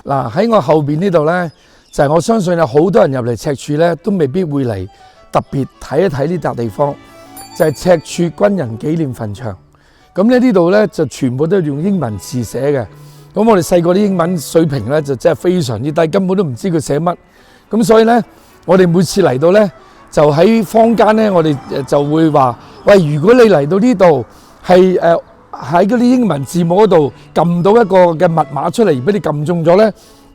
嗱，喺我後邊呢度呢，就係我相信有好多人入嚟赤柱呢，都未必會嚟特別睇一睇呢笪地方，就係赤柱軍人紀念墳場。咁咧呢度呢，就全部都係用英文字寫嘅。咁我哋細個啲英文水平呢，就真係非常之低，根本都唔知佢寫乜。咁所以呢，我哋每次嚟到呢，就喺坊間呢，我哋就會話：喂，如果你嚟到呢度係喺嗰啲英文字母嗰度撳到一個嘅密碼出嚟，而俾你撳中咗咧，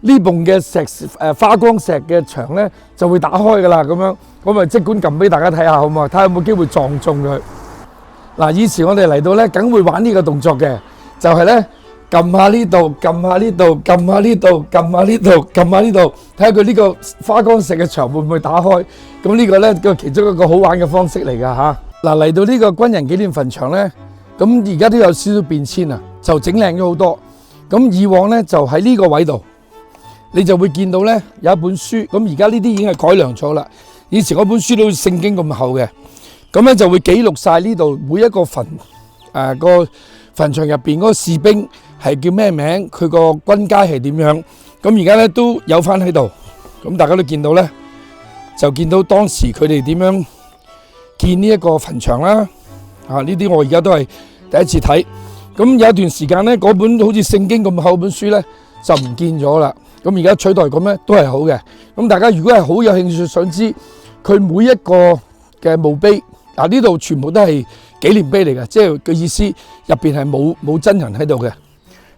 呢棟嘅花崗石嘅牆咧就會打開噶啦。咁樣，我咪即管撳俾大家睇下，好唔好？睇下有冇機會撞中佢。嗱，以前我哋嚟到咧，梗會玩呢個動作嘅，就係咧撳下呢度，撳下呢度，撳下呢度，撳下呢度，撳下呢度，睇下佢呢個花崗石嘅牆會唔會打開。咁呢個咧個其中一個好玩嘅方式嚟噶嚇。嗱，嚟到呢個軍人紀念墳場咧。咁而家都有少少變遷啊，就整靚咗好多。咁以往呢，就喺呢個位度，你就會見到呢有一本書。咁而家呢啲已經係改良咗啦。以前嗰本書都好似聖經咁厚嘅。咁咧就會記錄晒呢度每一個墳個墳場入邊嗰個士兵係叫咩名，佢個軍階係點樣。咁而家呢都有翻喺度。咁大家都見到呢，就見到當時佢哋點樣建呢一個墳場啦。呢啲我而家都係第一次睇，咁有一段時間呢，嗰本好似聖經咁厚本書呢，就唔見咗啦。咁而家取代咁呢，都係好嘅。咁大家如果係好有興趣想知佢每一個嘅墓碑，呢度全部都係紀念碑嚟嘅，即係嘅意思入邊係冇真人喺度嘅。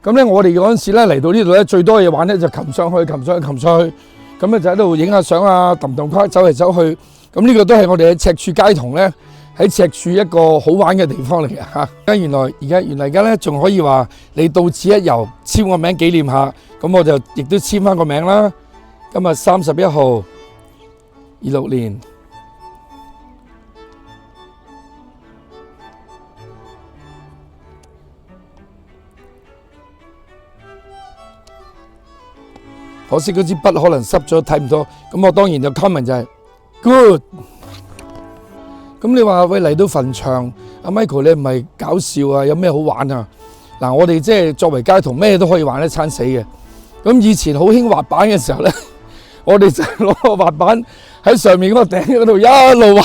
咁呢，我哋嗰陣時呢嚟到呢度呢，最多嘢玩呢就擒上去，擒上去，擒上去，咁咧就喺度影下相啊，揼揼跨走嚟走去。咁呢個都係我哋喺赤柱街童呢。喺赤柱一個好玩嘅地方嚟嘅嚇，原來而家咧仲可以話你到此一遊，簽個名紀念下，咁我就亦都簽翻個名啦。今日31號26年，可惜嗰支筆可能濕咗睇唔到，咁我當然就 comment 就係 good。咁你話喂，嚟到墳場，阿 Michael 你唔係搞笑啊？有咩好玩啊？嗱，我哋即係作為街童，咩都可以玩一餐死嘅。咁以前好興滑板嘅時候咧，我哋就攞個滑板喺上面嗰個頂嗰度一路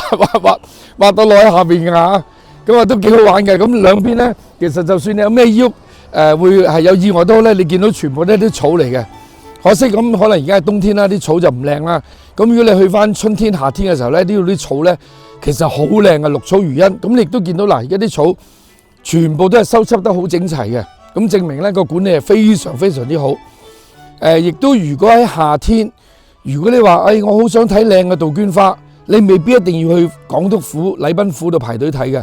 滑到落喺下邊㗎嚇。咁啊都幾好玩嘅。咁兩邊咧，其實就算你有咩喐會係有意外都好咧，你見到全部都係啲草嚟嘅。可惜咁可能而家係冬天啦，啲草就唔靚啦。咁如果你去翻春天、夏天嘅時候咧，呢度啲草咧其實好靚嘅，綠草如茵。咁你亦都見到嗱，而家啲草全部都係收葺得好整齊嘅，咁證明咧個管理係非常非常之好。亦都如果喺夏天，如果你話我好想睇靚嘅杜鵑花，你未必一定要去港督府、禮賓府度排隊睇嘅。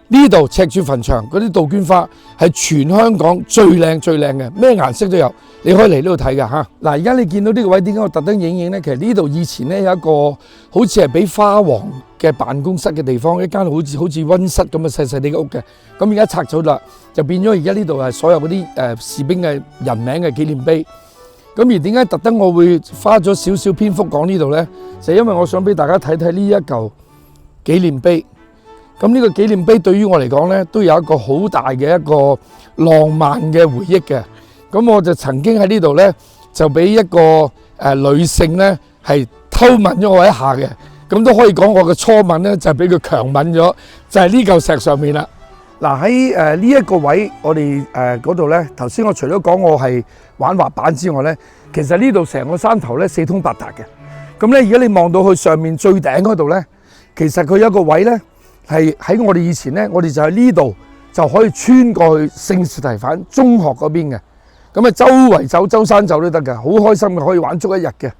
呢度赤柱墳場嗰啲杜鵑花係全香港最靚嘅，咩顏色都有，你可以嚟呢度睇㗎嚇。嗱，而家你見到呢個位點解我特登影呢？其實呢度以前呢有一個好似係俾花王嘅辦公室嘅地方，一間好似溫室咁嘅細細啲嘅屋嘅。咁而家拆咗啦，就變咗而家呢度係所有嗰啲士兵嘅人名嘅紀念碑。咁而點解特登我會花咗少少篇幅講呢度呢？就因為我想俾大家睇睇呢一嚿紀念碑。咁呢個紀念碑對於我嚟講呢，都有一個好大嘅一個浪漫嘅回憶嘅。咁我就曾經喺呢度呢，就俾一個女性呢係偷吻咗我一下嘅。咁都可以講我嘅初吻呢，就係俾佢強吻咗，就係呢嚿石上面啦。嗱，喺呢一個位，我哋嗰度呢，頭先我除咗講我係玩滑板之外呢，其實呢度成個山頭呢，四通八達嘅。咁呢，而家你望到去上面最頂嗰度呢，其實佢有一個位呢。係喺我哋以前呢，我哋就喺呢度就可以穿過去聖士提反中學嗰邊嘅，咁啊周圍走、周山走都得嘅，好開心嘅，可以玩足一日嘅。